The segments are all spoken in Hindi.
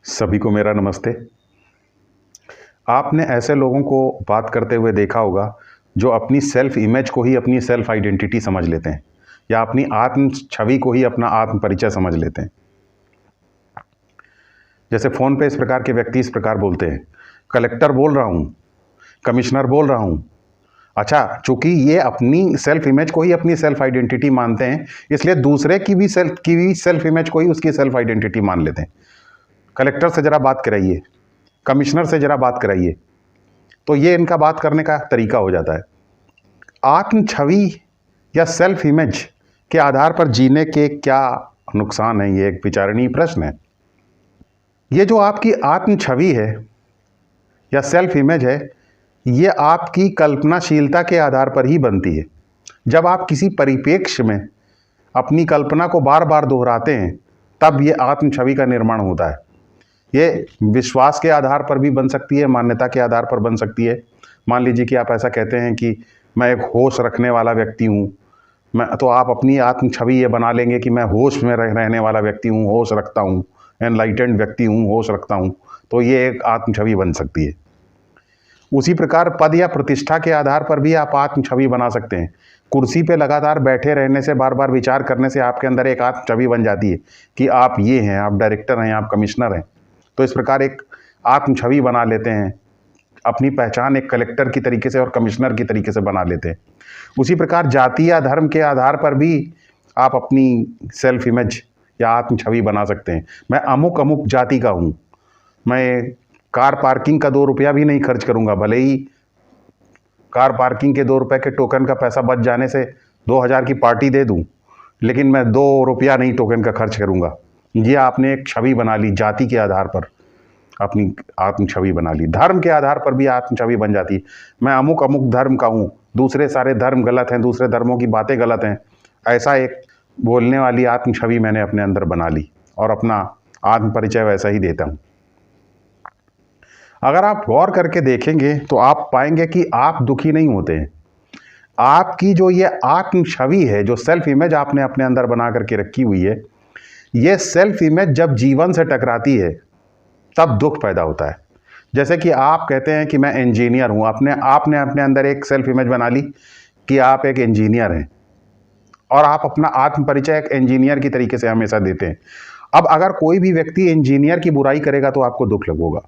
सभी को मेरा नमस्ते। आपने ऐसे लोगों को बात करते हुए देखा होगा जो अपनी सेल्फ इमेज को ही अपनी सेल्फ आइडेंटिटी समझ लेते हैं या अपनी आत्म छवि को ही अपना आत्म परिचय समझ लेते हैं। जैसे फ़ोन पे इस प्रकार के व्यक्ति इस प्रकार बोलते हैं, कलेक्टर बोल रहा हूँ, कमिश्नर बोल रहा हूँ। अच्छा, चूंकि ये अपनी सेल्फ इमेज को ही अपनी सेल्फ आइडेंटिटी मानते हैं, इसलिए दूसरे की भी सेल्फ इमेज को ही उसकी सेल्फ आइडेंटिटी मान लेते हैं। कलेक्टर से ज़रा बात कराइए, कमिश्नर से ज़रा बात कराइए, तो ये इनका बात करने का तरीका हो जाता है। आत्म छवि या सेल्फ इमेज के आधार पर जीने के क्या नुकसान हैं, ये एक विचारणीय प्रश्न है। ये जो आपकी आत्म छवि है या सेल्फ इमेज है, ये आपकी कल्पनाशीलता के आधार पर ही बनती है। जब आप किसी परिप्रेक्ष्य में अपनी कल्पना को बार बार दोहराते हैं, तब ये आत्म छवि का निर्माण होता है। ये विश्वास के आधार पर भी बन सकती है, मान्यता के आधार पर बन सकती है। मान लीजिए कि आप ऐसा कहते हैं कि मैं एक होश रखने वाला व्यक्ति हूँ, तो आप अपनी आत्म छवि ये बना लेंगे कि मैं होश में रहने वाला व्यक्ति हूँ, होश रखता हूँ, एनलाइटेंड व्यक्ति हूँ, होश रखता हूँ, तो ये एक आत्म छवि बन सकती है। उसी प्रकार पद या प्रतिष्ठा के आधार पर भी आप आत्म छवि बना सकते हैं। कुर्सी पे लगातार बैठे रहने से, बार बार विचार करने से आपके अंदर एक आत्म छवि बन जाती है कि आप ये हैं, आप डायरेक्टर हैं, आप कमिश्नर हैं। तो इस प्रकार एक आत्म छवि बना लेते हैं, अपनी पहचान एक कलेक्टर की तरीके से और कमिश्नर की तरीके से बना लेते हैं। उसी प्रकार जाति या धर्म के आधार पर भी आप अपनी सेल्फ इमेज या आत्म छवि बना सकते हैं। मैं अमुक अमुक जाति का हूँ, मैं कार पार्किंग का 2 रुपया भी नहीं खर्च करूँगा, भले ही कार पार्किंग के 2 रुपये के टोकन का पैसा बच जाने से 2000 की पार्टी दे दूँ, लेकिन मैं 2 रुपया नहीं टोकन का खर्च करूँगा। ये आपने एक छवि बना ली, जाति के आधार पर अपनी आत्म छवि बना ली। धर्म के आधार पर भी आत्म छवि बन जाती है। मैं अमुक अमुक धर्म का हूँ, दूसरे सारे धर्म गलत हैं, दूसरे धर्मों की बातें गलत हैं, ऐसा एक बोलने वाली आत्म छवि मैंने अपने अंदर बना ली और अपना आत्म परिचय वैसा ही देता हूँ। अगर आप गौर करके देखेंगे तो आप पाएंगे कि आप दुखी नहीं होते हैं। आपकी जो ये आत्म छवि है, जो सेल्फ इमेज आपने अपने अंदर बना करके रखी हुई है, ये सेल्फ इमेज जब जीवन से टकराती है तब दुख पैदा होता है। जैसे कि आप कहते हैं कि मैं इंजीनियर हूँ, आपने अपने अंदर एक सेल्फ इमेज बना ली कि आप एक इंजीनियर हैं और आप अपना आत्म परिचय एक इंजीनियर की तरीके से हमेशा देते हैं। अब अगर कोई भी व्यक्ति इंजीनियर की बुराई करेगा तो आपको दुख लगेगा।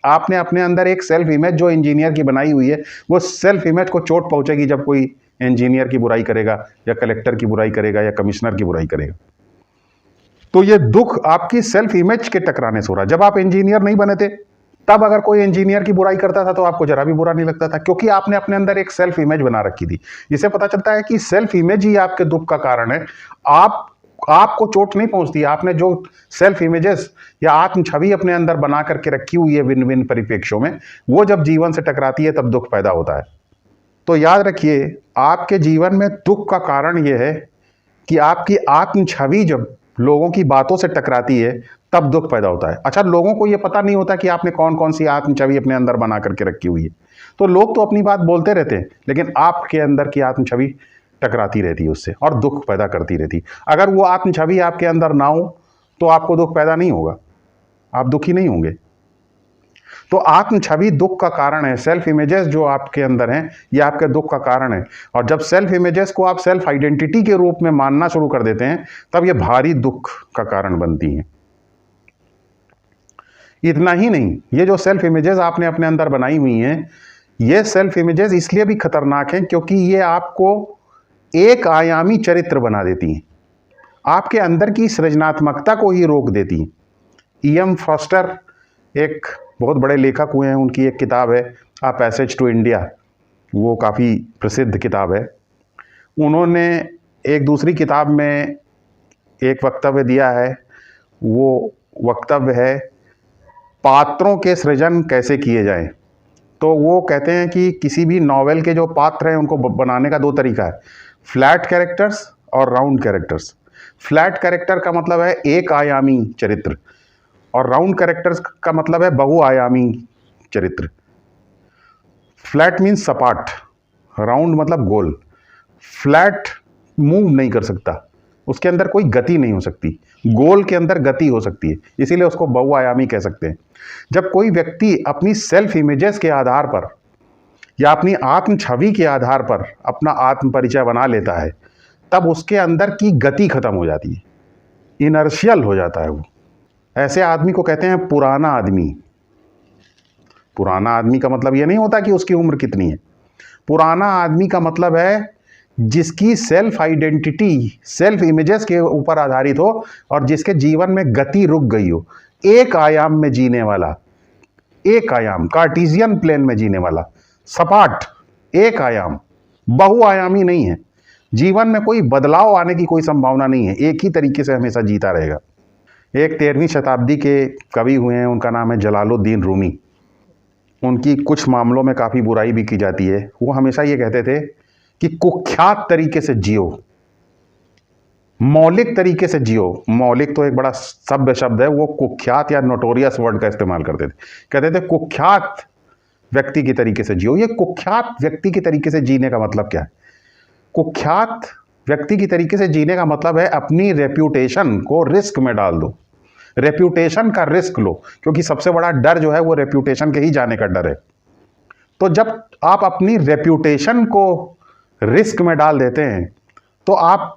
आपने अपने अंदर एक सेल्फ इमेज जो इंजीनियर की बनाई हुई है, वो सेल्फ इमेज को चोट पहुंचेगी जब कोई इंजीनियर की बुराई करेगा या कलेक्टर की बुराई करेगा या कमिश्नर की बुराई करेगा। तो ये दुख आपकी सेल्फ इमेज के टकराने से हो रहा है। जब आप इंजीनियर नहीं बने थे, तब अगर कोई इंजीनियर की बुराई करता था तो आपको जरा भी बुरा नहीं लगता था, क्योंकि आपने अपने अंदर एक सेल्फ इमेज बना रखी थी। इससे पता चलता है कि सेल्फ इमेज ही आपके दुख का कारण है। आपको चोट नहीं पहुंचती, आपने जो सेल्फ इमेजेस या आत्म छवि अपने अंदर बना करके रखी हुई है भिन्न भिन्न परिप्रेक्ष्यों में, वो जब जीवन से टकराती है तब दुख पैदा होता है। तो याद रखिए, आपके जीवन में दुख का कारण यह है कि आपकी आत्म छवि जब लोगों की बातों से टकराती है तब दुख पैदा होता है। अच्छा, लोगों को यह पता नहीं होता कि आपने कौन कौन सी आत्म छवि अपने अंदर बना करके रखी हुई है। तो लोग तो अपनी बात बोलते रहते हैं, लेकिन आपके अंदर की आत्म छवि टकराती रहती है उससे और दुख पैदा करती रहती। अगर वो आत्म छवि आपके अंदर ना हो तो आपको दुख पैदा नहीं होगा, आप दुखी नहीं होंगे। तो आत्म छवि दुख का कारण है। सेल्फ इमेजेस जो आपके अंदर हैं, ये आपके दुख का कारण है। और जब सेल्फ इमेजेस को आप सेल्फ आइडेंटिटी के रूप में मानना शुरू कर देते हैं, तब ये भारी दुख का कारण बनती हैं। इतना ही नहीं, ये जो सेल्फ इमेजेस आपने अपने अंदर बनाई हुई हैं, ये सेल्फ इमेजेस इसलिए भी खतरनाक हैं क्योंकि ये आपको एक आयामी चरित्र बना देती हैं, आपके अंदर की सृजनात्मकता को ही रोक देती हैं। E.M. फॉस्टर एक बहुत बड़े लेखक हुए हैं, उनकी एक किताब है अ पैसेज टू इंडिया, वो काफ़ी प्रसिद्ध किताब है। उन्होंने एक दूसरी किताब में एक वक्तव्य दिया है, वो वक्तव्य है पात्रों के सृजन कैसे किए जाएं। तो वो कहते हैं कि किसी भी नॉवेल के जो पात्र हैं उनको बनाने का 2 तरीका है, फ्लैट कैरेक्टर्स और राउंड कैरेक्टर्स। फ्लैट कैरेक्टर का मतलब है एक आयामी चरित्र और राउंड कैरेक्टर्स का मतलब है बहुआयामी चरित्र। फ्लैट मीन्स सपाट, राउंड मतलब गोल। फ्लैट मूव नहीं कर सकता, उसके अंदर कोई गति नहीं हो सकती, गोल के अंदर गति हो सकती है, इसीलिए उसको बहुआयामी कह सकते हैं। जब कोई व्यक्ति अपनी सेल्फ इमेजेस के आधार पर या अपनी आत्म छवि के आधार पर अपना आत्म परिचय बना लेता है, तब उसके अंदर की गति खत्म हो जाती है, इनर्शियल हो जाता है वो। ऐसे आदमी को कहते हैं पुराना आदमी। पुराना आदमी का मतलब ये नहीं होता कि उसकी उम्र कितनी है। पुराना आदमी का मतलब है जिसकी सेल्फ आइडेंटिटी सेल्फ इमेजेस के ऊपर आधारित हो और जिसके जीवन में गति रुक गई हो, एक आयाम में जीने वाला, एक आयाम कार्टेशियन प्लेन में जीने वाला, सपाट एक आयाम, बहुआयामी नहीं है। जीवन में कोई बदलाव आने की कोई संभावना नहीं है, एक ही तरीके से हमेशा जीता रहेगा। एक 13वीं शताब्दी के कवि हुए हैं, उनका नाम है जलालुद्दीन रूमी। उनकी कुछ मामलों में काफ़ी बुराई भी की जाती है। वो हमेशा ये कहते थे कि कुख्यात तरीके से जियो, मौलिक तरीके से जियो। मौलिक तो एक बड़ा सभ्य शब्द है, वो कुख्यात या नोटोरियस वर्ड का इस्तेमाल करते थे। कहते थे कुख्यात व्यक्ति की तरीके से जियो। ये कुख्यात व्यक्ति की तरीके से जीने का मतलब क्या है? कुख्यात व्यक्ति की तरीके से जीने का मतलब है अपनी रेप्यूटेशन को रिस्क में डाल दो, रेप्यूटेशन का रिस्क लो, क्योंकि सबसे बड़ा डर जो है वो रेप्यूटेशन के ही जाने का डर है। तो जब आप अपनी रेप्यूटेशन को रिस्क में डाल देते हैं तो आप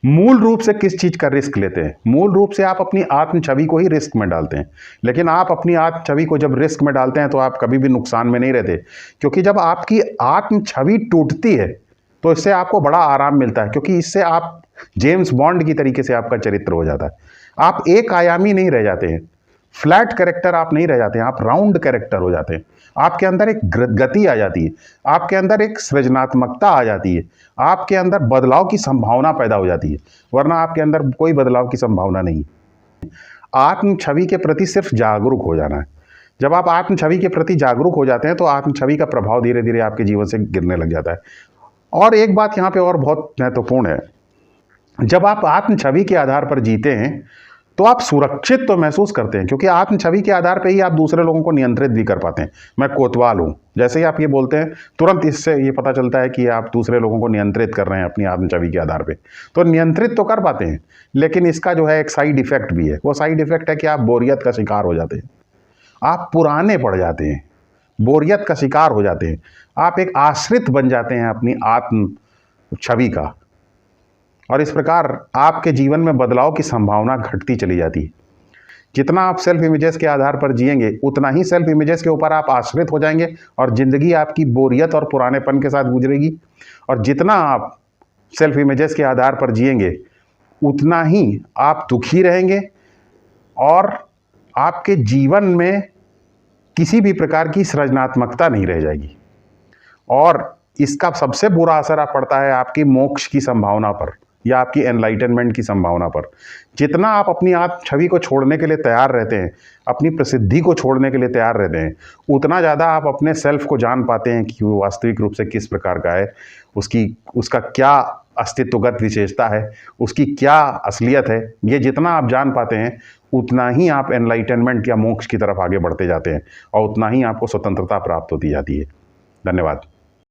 मूल रूप से किस चीज का रिस्क लेते हैं? मूल रूप से आप अपनी आत्म छवि को ही रिस्क में डालते हैं। लेकिन आप अपनी आत्म छवि को जब रिस्क में डालते हैं तो आप कभी भी नुकसान में नहीं रहते, क्योंकि जब आपकी आत्म छवि टूटती है तो इससे आपको बड़ा आराम मिलता है, क्योंकि इससे आप जेम्स बॉन्ड की तरीके से आपका चरित्र हो जाता है। आप एक आयामी नहीं रह जाते हैं, फ्लैट कैरेक्टर आप नहीं रह जाते हैं, आप राउंड कैरेक्टर हो जाते हैं। आपके अंदर एक गति आ जाती है, आपके अंदर एक सृजनात्मकता आ जाती है, आपके अंदर बदलाव की संभावना पैदा हो जाती है, वरना आपके अंदर कोई बदलाव की संभावना नहीं। आत्म छवि के प्रति सिर्फ जागरूक हो जाना है। जब आप आत्म छवि के प्रति जागरूक हो जाते हैं तो आत्म छवि का प्रभाव धीरे धीरे आपके जीवन से गिरने लग जाता है। और एक बात यहाँ पे और बहुत महत्वपूर्ण है, जब आप आत्म छवि के आधार पर जीते हैं तो आप सुरक्षित तो महसूस करते हैं, क्योंकि आत्म छवि के आधार पर ही आप दूसरे लोगों को नियंत्रित भी कर पाते हैं। मैं कोतवाल हूँ, जैसे ही आप ये बोलते हैं तुरंत इससे ये पता चलता है कि आप दूसरे लोगों को नियंत्रित कर रहे हैं अपनी आत्म छवि के आधार पे। तो नियंत्रित तो कर पाते हैं, लेकिन इसका जो है एक साइड इफेक्ट भी है। वो साइड इफेक्ट है कि आप बोरियत का शिकार हो जाते हैं, आप पुराने पड़ जाते हैं, बोरियत का शिकार हो जाते हैं, आप एक आश्रित बन जाते हैं अपनी आत्म छवि का, और इस प्रकार आपके जीवन में बदलाव की संभावना घटती चली जाती है। जितना आप सेल्फ इमेजेस के आधार पर जिएंगे उतना ही सेल्फ इमेजेस के ऊपर आप आश्रित हो जाएंगे और ज़िंदगी आपकी बोरियत और पुरानेपन के साथ गुजरेगी। और जितना आप सेल्फ इमेजेस के आधार पर जिएंगे उतना ही आप दुखी रहेंगे और आपके जीवन में किसी भी प्रकार की सृजनात्मकता नहीं रह जाएगी। और इसका सबसे बुरा असर पड़ता है आपकी मोक्ष की संभावना पर या आपकी एनलाइटनमेंट की संभावना पर। जितना आप अपनी आत्म छवि को छोड़ने के लिए तैयार रहते हैं, अपनी प्रसिद्धि को छोड़ने के लिए तैयार रहते हैं, उतना ज़्यादा आप अपने सेल्फ को जान पाते हैं कि वो वास्तविक रूप से किस प्रकार का है, उसका क्या अस्तित्वगत विशेषता है, उसकी क्या असलियत है। ये जितना आप जान पाते हैं उतना ही आप एनलाइटनमेंट या मोक्ष की तरफ आगे बढ़ते जाते हैं और उतना ही आपको स्वतंत्रता प्राप्त होती जाती है। धन्यवाद।